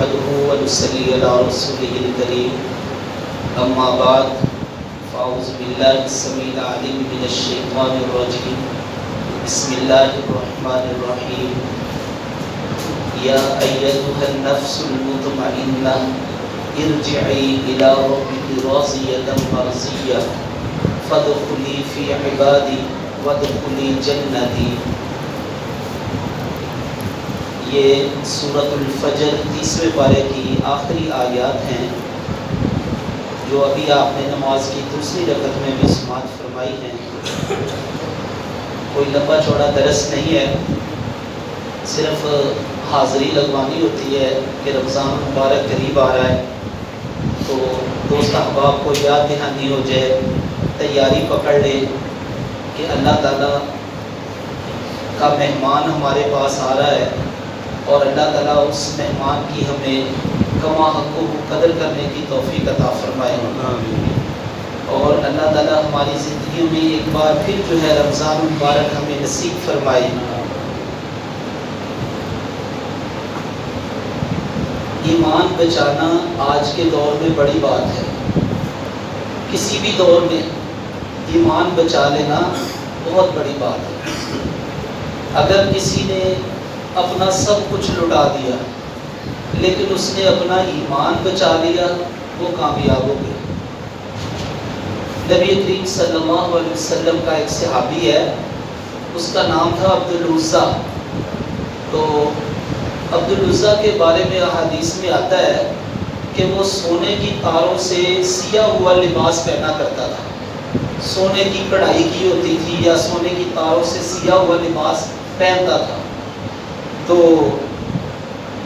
نحمده ونصلي على رسوله الكريم اما بعد فاعوذ بالله السميع العليم من الشيطان الرجيم بسم الله الرحمن الرحيم يا ايتها النفس المطمئنة ارجعي الى ربك راضية مرضية فادخلي في عبادي وادخلي جنتي۔ یہ سورۃ الفجر 30ویں پارے کی آخری آیات ہیں جو ابھی آپ نے نماز کی دوسری رکعت میں بھی سماعت فرمائی ہیں۔ کوئی لمبا چوڑا درس نہیں ہے، صرف حاضری لگوانی ہوتی ہے کہ رمضان مبارک قریب آ رہا ہے تو دوست احباب کو یاد دہانی ہو جائے، تیاری پکڑ لیں کہ اللہ تعالیٰ کا مہمان ہمارے پاس آ رہا ہے اور اللہ تعالیٰ اس مہمان کی ہمیں کما حق و قدر کرنے کی توفیق عطا فرمائے، اور اللہ تعالیٰ ہماری زندگیوں میں ایک بار پھر جو ہے رمضان مبارک ہمیں نصیب فرمائے۔ ایمان بچانا آج کے دور میں بڑی بات ہے، کسی بھی دور میں ایمان بچا لینا بہت بڑی بات ہے۔ اگر کسی نے اپنا سب کچھ لٹا دیا لیکن اس نے اپنا ایمان بچا لیا، وہ کامیاب ہو گیا۔ نبی کریم صلی اللہ علیہ وسلم کا ایک صحابی ہے، اس کا نام تھا عبد العزیٰ۔ تو عبد العزیٰ کے بارے میں احادیث میں آتا ہے کہ وہ سونے کی تاروں سے سیاہ ہوا لباس پہنا کرتا تھا، سونے کی کڑھائی کی ہوتی تھی یا سونے کی تاروں سے سیاہ ہوا لباس پہنتا تھا۔ تو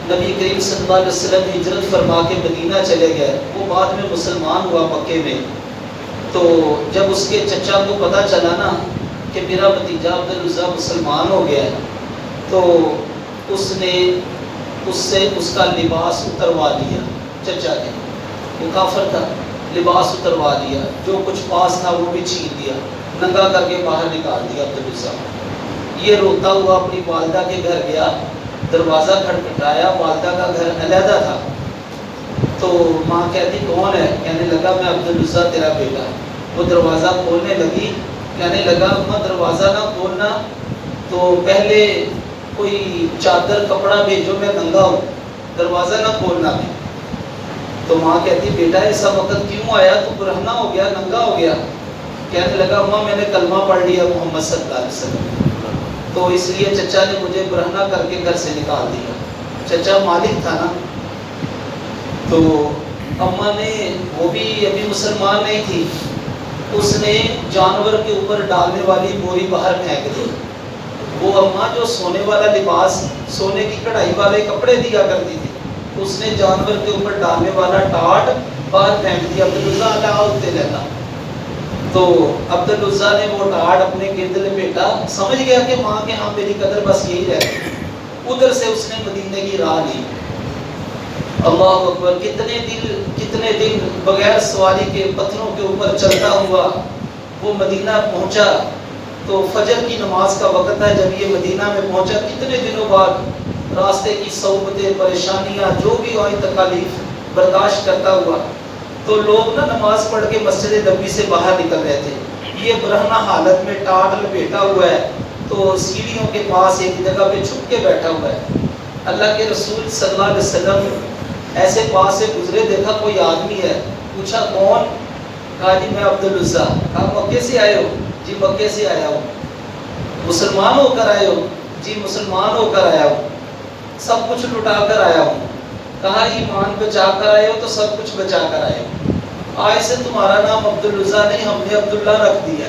نبی کریم صلی اللہ علیہ وسلم ہجرت فرما کے مدینہ چلے گئے، وہ بعد میں مسلمان ہوا مکے میں۔ تو جب اس کے چچا کو پتہ چلا نا کہ میرا بھتیجا عبد العزیٰ مسلمان ہو گیا ہے، تو اس نے اس سے اس کا لباس اتروا دیا، چچا نے، وہ کافر تھا، لباس اتروا دیا، جو کچھ پاس تھا وہ بھی چھین دیا، ننگا کر کے باہر نکال دیا عبد العزیٰ۔ یہ روتا ہوا اپنی والدہ کے گھر گیا، دروازہ کھٹکھٹایا، والدہ کا گھر علیحدہ تھا۔ تو ماں کہتی کون ہے؟ کہنے لگا میں عبد العزیٰ تیرا بیٹا۔ وہ دروازہ کھولنے لگی، کہنے لگا اماں دروازہ نہ کھولنا، تو پہلے کوئی چادر کپڑا بھیجو، میں ننگا ہوں، دروازہ نہ کھولنا میں۔ تو ماں کہتی بیٹا ایسا وقت کیوں آیا، تو برہنہ ہو گیا، ننگا ہو گیا؟ کہنے لگا اماں میں نے کلمہ پڑھ لیا محمد صلی اللہ علیہ وسلم، تو اس لیے چچا نے مجھے برہنہ کر کے گھر سے نکال دیا۔ چچا مالک تھا نا۔ تو اماں نے، وہ بھی ابھی مسلمان نہیں تھی، اس نے جانور کے اوپر ڈالنے والی بوری باہر پھینک دی۔ وہ اماں جو سونے والا لباس، سونے کی کڑھائی والے کپڑے دیا کرتی تھی، اس نے جانور کے اوپر ڈالنے والا ٹاٹ باہر پھینک دیا۔ عبد العزیٰ اللہ ہوتے رہتا۔ تو عبد العزیٰ نے وہ ٹاٹ اپنے گرد لپیٹا، سمجھ گیا کہ ماں کے ہاں میری قدر بس یہی رہتی۔ ادھر سے اس نے مدینے کی راہ لی۔ اللہ اکبر، کتنے دن بغیر سواری کے پتھروں کے اوپر چلتا ہوا وہ مدینہ پہنچا۔ تو فجر کی نماز کا وقت ہے جب یہ مدینہ میں پہنچا، کتنے دنوں بعد راستے کی صعوبتیں، پریشانیاں جو بھی ہوئی، تکالیف برداشت کرتا ہوا۔ تو لوگ نا نماز پڑھ کے مسجد نبوی سے باہر نکل رہے تھے، یہ برہنہ حالت میں ٹاٹ لپیٹا ہوا ہے، تو سیڑھیوں کے پاس ایک جگہ پہ چھپ کے بیٹھا ہوا ہے۔ اللہ کے رسول صلی اللہ علیہ وسلم ایسے پاس سے گزرے، دیکھا کوئی آدمی ہے، پوچھا کون؟ کہا جی میں عبد العزیٰ۔ کہا مکے سے آئے ہو؟ جی مکے سے آیا ہوں۔ مسلمان ہو کر آئے ہو؟ جی مسلمان ہو کر آیا ہوں، سب کچھ لٹا کر آیا ہوں۔ کہا ایمان بچا کر آئے ہو تو سب کچھ بچا کر آئے ہو۔ آج سے تمہارا نام عبد العزیٰ نہیں، ہم نے عبداللہ رکھ دیا،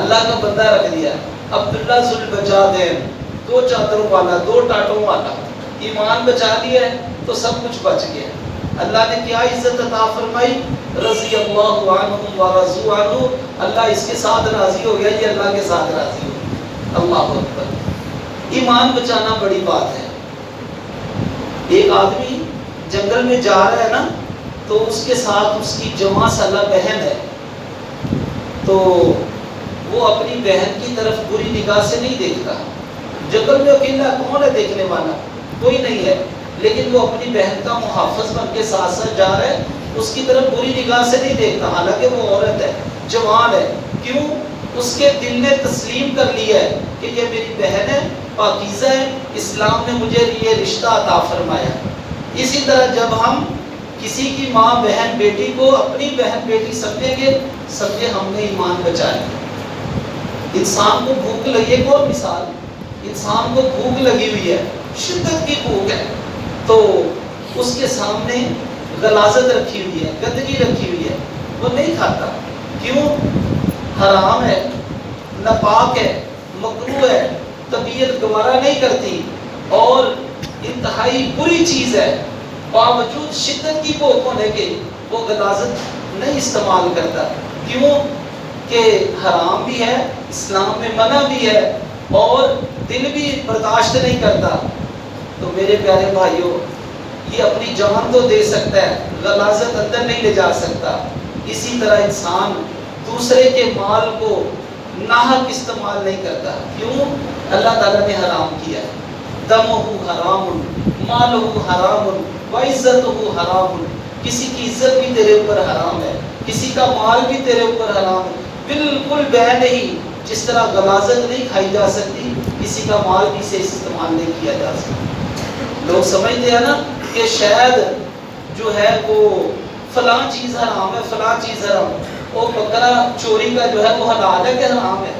اللہ کا بندہ رکھ دیا، عبداللہ ذو البجادین، 2 چادروں والا، 2 ٹاٹوں والا۔ ایمان بچا لیا ہے تو سب کچھ بچ گیا۔ اللہ نے کیا عزت عطا فرمائی، رضی اللہ عنہم ورضوا عنہ، اللہ اس کے ساتھ راضی ہو گیا، یہ اللہ کے ساتھ راضی ہو گیا۔ اللہ اکبر، ایمان بچانا بڑی بات ہے۔ ایک آدمی جنگل میں جا رہا ہے نا، تو اس کے ساتھ اس کی جمع سالہ بہن ہے، تو وہ اپنی بہن کی طرف بری نگاہ سے نہیں دیکھتا۔ جنگل میں اکیلا کون ہے دیکھنے والا؟ کوئی نہیں ہے، لیکن وہ اپنی بہن کا محافظ بن کے ساتھ ساتھ جا رہا ہے، اس کی طرف بری نگاہ سے نہیں دیکھتا، حالانکہ وہ عورت ہے، جوان ہے. کیوں؟ اس کے دل نے تسلیم کر لیا ہے کہ یہ میری بہن ہے، پاکیزہ ہے، اسلام نے مجھے یہ رشتہ عطا فرمایا. اسی طرح جب ہم کسی کی ماں بہن بیٹی کو اپنی بہن بیٹی سمجھیں گے، سمجھے ہم نے ایمان بچا لیا. انسان کو بھوک لگی ہے، کوئی مثال، انسان کو بھوک لگی ہوئی ہے، شدت کی بھوک ہے، تو اس کے سامنے غلاظت رکھی ہوئی ہے، گندگی رکھی ہوئی ہے، وہ نہیں کھاتا. کیوں؟ حرام ہے، ناپاک ہے، مکروہ ہے، طبیعت گوارا نہیں کرتی اور انتہائی بری چیز ہے. باوجود شدت کی بھوک ہونے کے وہ غلاظت نہیں استعمال کرتا. کیوں؟ کہ حرام بھی ہے، اسلام میں منع بھی ہے اور دل بھی برداشت نہیں کرتا. تو میرے پیارے بھائیوں، یہ اپنی جان تو دے سکتا ہے، غلاظت اندر نہیں لے جا سکتا. اسی طرح انسان دوسرے کے مال کو ناحق استعمال نہیں کرتا. کیوں؟ اللہ تعالیٰ نے حرام کیا ہے. دمہ حرام، مالہ حرام، وعزتہ حرام. کسی کی عزت بھی تیرے اوپر حرام ہے، کسی کا مال بھی تیرے اوپر حرام ہے. بالکل بے نہیں، جس طرح غلاظت نہیں کھائی جا سکتی، کسی کا مال بھی سے استعمال نہیں کیا جا سکتا. لوگ سمجھتے ہیں نا کہ شاید جو ہے وہ فلاں چیز حرام ہے، فلاں چیز حرام. وہ بکرا چوری کا جو ہے وہ حلال ہے کہ حرام ہے؟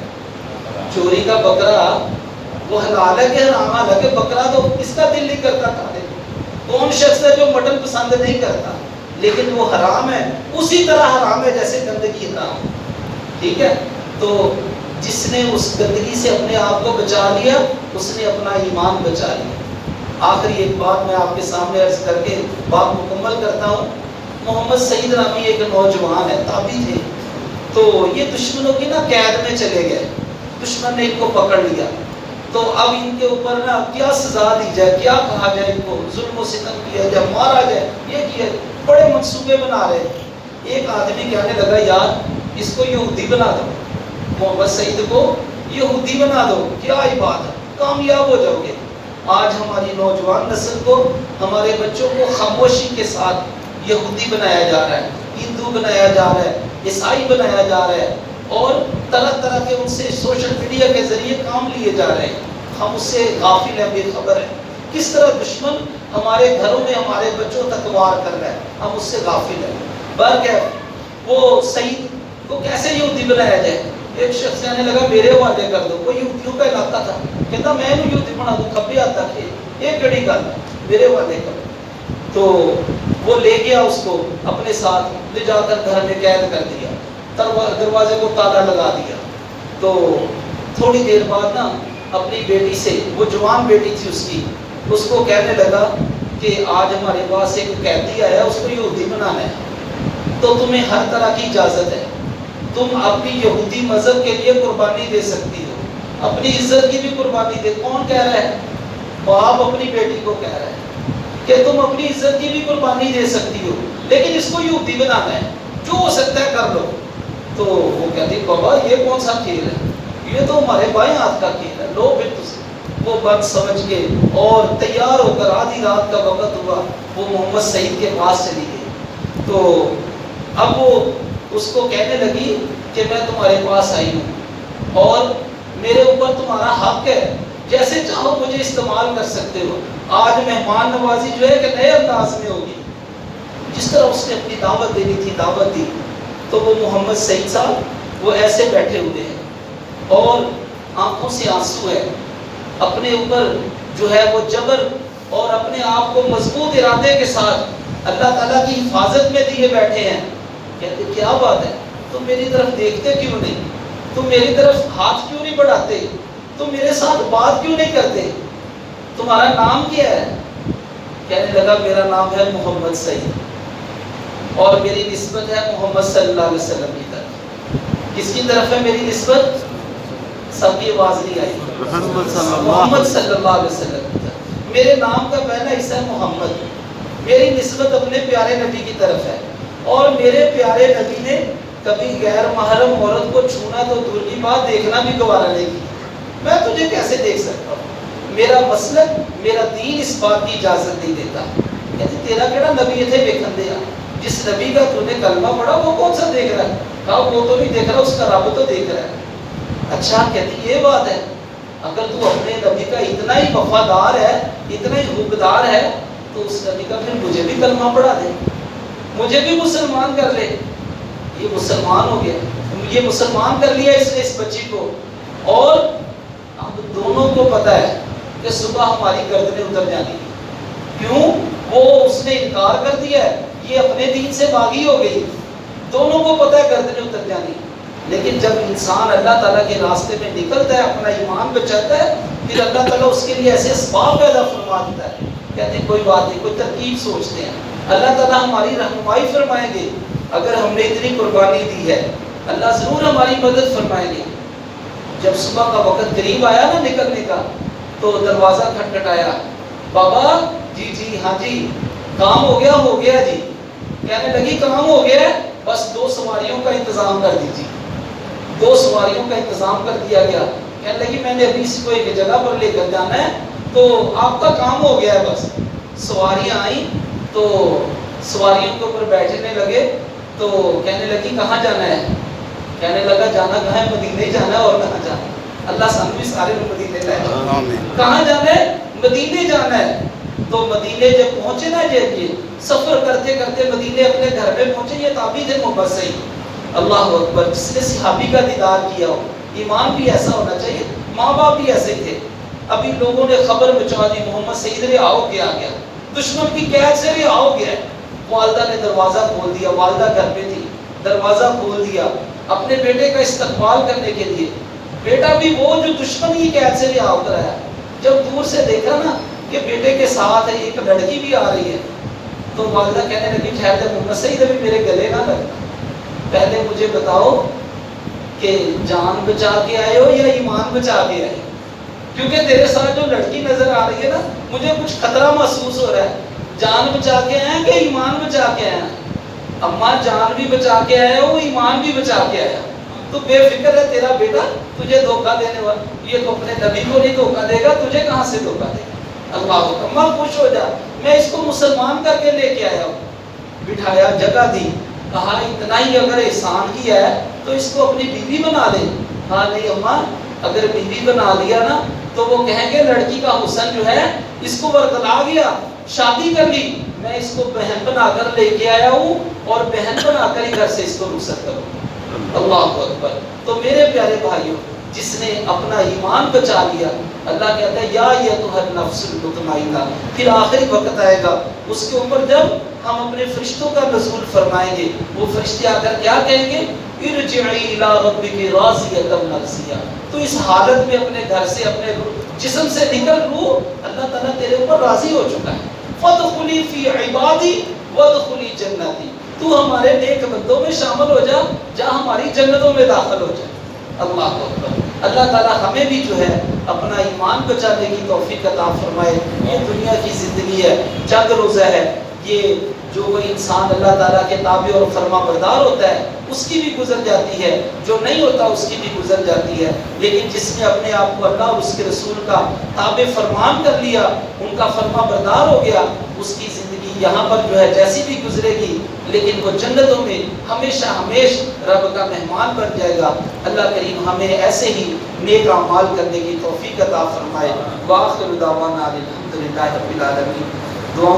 چوری کا بکرا وہ حلال ہے کہ حرام؟ حالانکہ بکرا تو اس کا دل نہیں کرتا کھانے کو. کون شخص ہے جو مٹن پسند نہیں کرتا؟ لیکن وہ حرام ہے، اسی طرح حرام ہے جیسے گندگی حرام. ٹھیک ہے؟ تو جس نے اس گندگی سے اپنے آپ کو بچا لیا، اس نے اپنا ایمان بچا لیا. آخری ایک بات میں آپ کے سامنے عرض کر کے بات مکمل کرتا ہوں. محمد سعید نامی ایک نوجوان ہے، تابعی تھے. تو یہ دشمنوں کی نا قید میں چلے گئے، دشمن نے ان کو پکڑ لیا. تو اب ان کے اوپر نا کیا سزا دی جائے، کیا کہا جائے، ان کو ظلم و ستم کیا جائے، مارا جائے، یہ کیا، بڑے منصوبے بنا رہے. ایک آدمی کہنے لگا یار اس کو یہودی بنا دو، محمد سعید کو یہودی بنا دو، کیا ہی بات ہے، کامیاب ہو جاؤ گے. آج ہماری نوجوان نسل کو، ہمارے بچوں کو خاموشی کے ساتھ یہودی بنایا جا رہا ہے، ہندو بنایا جا رہا ہے، عیسائی بنایا جا رہا ہے اور طرح طرح کے ان سے سوشل میڈیا کے ذریعے کام لیے جا رہے ہیں. ہم اس سے غافل ہیں، بے خبر ہیں. کس طرح دشمن ہمارے گھروں میں ہمارے بچوں تک وار کر رہا ہے، ہم اس سے غافل ہیں. برکہ وہ سعید کو کیسے یہودی بنایا جائے؟ ایک شخص کہنے لگا میرے حوالے کر دو. کوئی یہودیوں کا علاقہ تھا، کہتا میں نے یہودی بنا دوں، کبھی آتا کہ یہ کڑی گل ہے، میرے حوالے کر. تو وہ لے گیا اس کو اپنے ساتھ، لے جا کر گھر میں قید کر دیا، دروازے کو تالا لگا دیا. تو تھوڑی دیر بعد نا اپنی بیٹی سے، وہ جوان بیٹی تھی اس کو کہنے لگا کہ آج ہمارے پاس ایک قیدی آیا، اس کو یہودی بنانا ہے، تو تمہیں ہر طرح کی اجازت ہے، تم اپنی یہودی مذہب کے لیے قربانی دے سکتی ہو، اپنی عزت کی بھی قربانی دے. کون کہہ رہا ہے؟ باپ اپنی بیٹی کو کہہ رہا ہے کہ تم اپنی عزت کی بھی قربانی دے سکتی ہو، لیکن اس کو یہودی بنانا ہے، جو ہو سکتا ہے کر لو. تو وہ کہتی بابا یہ کون سا کھیل ہے، یہ تو ہمارے بائیں ہاتھ کا کھیل ہے، لو پھر تجھے. وہ بات سمجھ کے اور تیار ہو کر آدھی رات کا وقت ہوا، وہ محمد سعید کے پاس چلی گئی. تو اب وہ اس کو کہنے لگی کہ میں تمہارے پاس آئی ہوں اور میرے اوپر تمہارا حق ہے، جیسے چاہو مجھے استعمال کر سکتے ہو. آج مہمان نوازی جو ہے کہ نئے انداز میں ہوگی. جس طرح اس نے اپنی دعوت دینی تھی دعوت دی. تو وہ محمد سعید صاحب وہ ایسے بیٹھے ہوئے ہیں اور آنکھوں سے آنسو ہے، اپنے اوپر جو ہے وہ جبر اور اپنے آپ کو مضبوط ارادے کے ساتھ اللہ تعالیٰ کی حفاظت میں دیے بیٹھے ہیں. کہتے کیا بات ہے، تم میری طرف دیکھتے کیوں نہیں، تم میری طرف ہاتھ کیوں نہیں بڑھاتے، تم میرے ساتھ بات کیوں نہیں کرتے، تمہارا نام کیا ہے؟ کہنے لگا میرا نام ہے محمد سعید اور میری نسبت ہے محمد صلی اللہ علیہ وسلم کی طرف. کس کی طرف ہے میری نسبت؟ سب کی آواز نہیں آئی. محمد صلی اللہ علیہ وسلم کی طرف. میرے نام کا پہلا حصہ ہے محمد. میری نسبت اپنے پیارے نبی کی طرف ہے اور میرے پیارے نبی نے کبھی غیر محرم عورت کو چھونا تو دور کی بات، دیکھنا بھی گوارا نہیں کی. میں تجھے کیسے دیکھ سکتا ہوں؟ میرا مسلک میرا دین اس بات کی اجازت نہیں دیتا. کہتے تیرا کیڑا نبی اتنے ویکھن دیا, جس نبی کا تو نے کلمہ پڑھا وہ کون سا دیکھ رہا ہے؟ کہا وہ تو نہیں دیکھ رہا, اس کا رب تو دیکھ رہا ہے. اچھا کہتی یہ بات ہے, اگر تو اپنے نبی کا اتنا ہی وفادار ہے, اتنا ہی حقدار ہے, تو اس نبی کا پھر مجھے بھی کلمہ پڑھا دے, مجھے بھی مسلمان کر لے. یہ مسلمان ہو گیا, یہ مسلمان کر لیا اس نے اس بچی کو. اور اب دونوں کو پتہ ہے کہ صبح ہماری گردنیں اتر جانی ہے. کیوں؟ وہ اس نے انکار کر دیا ہے, یہ اپنے دین سے باغی ہو گئی. دونوں کو پتہ ہے گردنیں اتر جانی. لیکن جب انسان اللہ تعالیٰ کے راستے میں نکلتا ہے, اپنا ایمان بچاتا ہے, پھر اللہ تعالیٰ اس کے لیے ایسے اسباب پیدا فرما دیتا ہے. کہتے ہیں کوئی بات نہیں, کوئی ترکیب سوچتے ہیں, اللہ تعالیٰ ہماری رہنمائی فرمائیں گے. اگر ہم نے اتنی قربانی دی ہے, اللہ ضرور ہماری مدد فرمائیں گے. جب صبح کا وقت قریب آیا نا نکلنے کا, تو دروازہ کھٹکھٹایا. بابا جی جی ہاں جی کام ہو گیا جی. کہنے لگی کام ہو گیا ہے, بس 2 سواریوں کا انتظام کر دیجیے. 2 سواریوں کا انتظام کر دیا گیا. کہنے لگی میں نے ابھی اس کو ایک جگہ پر لے کر جانا ہے, تو آپ کا کام ہو گیا ہے. بس سواریاں آئیں تو سواریوں کے اوپر بیٹھنے لگے. تو کہنے لگی کہاں جانا ہے؟ کہنے لگا جانا کہاں ہے؟ مدینے جانا ہے. اور کہاں جانا ہے؟ اللہ سب بھی سارے مدینے لائے. کہاں جانا ہے؟ مدینے جانا ہے. تو مدینے جب پہنچے نا, یہ سفر کرتے کرتے مدینے اپنے گھر میں پہنچے. یہ تابعی تھے مبصری. اللہ اکبر, جس نے صحابی کا دیدار کیا ہو. ایمان بھی ایسا ہونا چاہیے, ماں باپ بھی ایسے تھے. ابھی لوگوں نے خبر پہنچا دی محمد سعید رہاؤ کیا گیا, دشمن کی قید سے رہاؤ گیا. والدہ نے دروازہ کھول دیا, والدہ گھر پہ تھی, دروازہ کھول دیا اپنے بیٹے کا استقبال کرنے کے لیے. بیٹا بھی وہ جو دشمن کی قید سے رہا کرایا. جب دور سے دیکھا نا کہ بیٹے کے ساتھ ایک لڑکی بھی آ رہی ہے, تو والدہ کہنے لگی ٹھہر جا محمد سعید, ابھی میرے گلے نہ لگنا, پہلے مجھے بتاؤ کہ جان بچا کے آئے ہو یا ایمان بچا کے آئے ہو؟ کیونکہ تیرے ساتھ جو لڑکی نظر آ رہی ہے نا, مجھے کچھ خطرہ محسوس ہو رہا ہے. جان بچا کے آئے کہ ایمان بچا کے آئے؟ اماں جان بھی بچا کے آئے ہو, ایمان بھی بچا کے آیا. تو بے فکر ہے تیرا بیٹا, تجھے دھوکہ دینے والا. یہ تو اپنے نبی کو نہیں دھوکہ دے گا, تجھے کہاں سے دھوکہ دے گا؟ اللہ کو اماں خوش ہو جا, میں اس کو مسلمان کر کے لے کے آیا ہوں. بٹھایا, جگہ دی, کہا اتنا ہی اگر احسان کیا ہے تو اس کو اپنی بیوی بنا لے. ہاں نہیں اماں, اگر بیوی بنا لیا نا تو وہ کہیں گے لڑکی کا حسن جو ہے اس کو ورگلا گیا, شادی کر لی. میں اس کو بہن بنا کر لے کے آیا ہوں, اور بہن بنا کر ہی گھر سے اس کو رخصت کروں. اللہ اکبر. تو میرے پیارے بھائیوں, جس نے اپنا ایمان بچا لیا, اللہ کہتا ہے یا ایھا النفس المطمئنہ. پھر آخری وقت آئے گا اس کے اوپر جب ہم اپنے فرشتوں کا نزول فرمائیں گے. وہ فرشتے آ کر کیا کہیں گے؟ ارجعی الی ربک راضیۃ مرضیہ. تو اس حالت میں اپنے گھر سے, اپنے جسم سے نکل, روح اللہ تعالیٰ تیرے اوپر راضی ہو چکا ہے. فادخلی فی عبادی وادخلی جنتی. تو ہمارے نیک بندوں میں شامل ہو جا, جہاں ہماری جنتوں میں داخل ہو جائے. اللہ اکبر. اللہ تعالیٰ ہمیں بھی جو ہے اپنا ایمان بچانے کی توفیق عطا فرمائے. یہ دنیا کی زندگی ہے, چند روزہ ہے. یہ جو کوئی انسان اللہ تعالیٰ کے تابع اور فرما بردار ہوتا ہے اس کی بھی گزر جاتی ہے, جو نہیں ہوتا اس کی بھی گزر جاتی ہے. لیکن جس نے اپنے آپ کو اللہ اور اس کے رسول کا تابع فرمان کر لیا, ان کا فرما بردار ہو گیا, اس کی زندگی یہاں پر جو ہے جیسی بھی گزرے گی, لیکن وہ جنتوں میں ہمیشہ ہمیش رب کا مہمان بن جائے گا. اللہ کریم ہمیں ایسے ہی نیک اعمال کرنے کی توفیق عطا فرمائے. وآخر دعوانا الحمدللہ رب العالمین.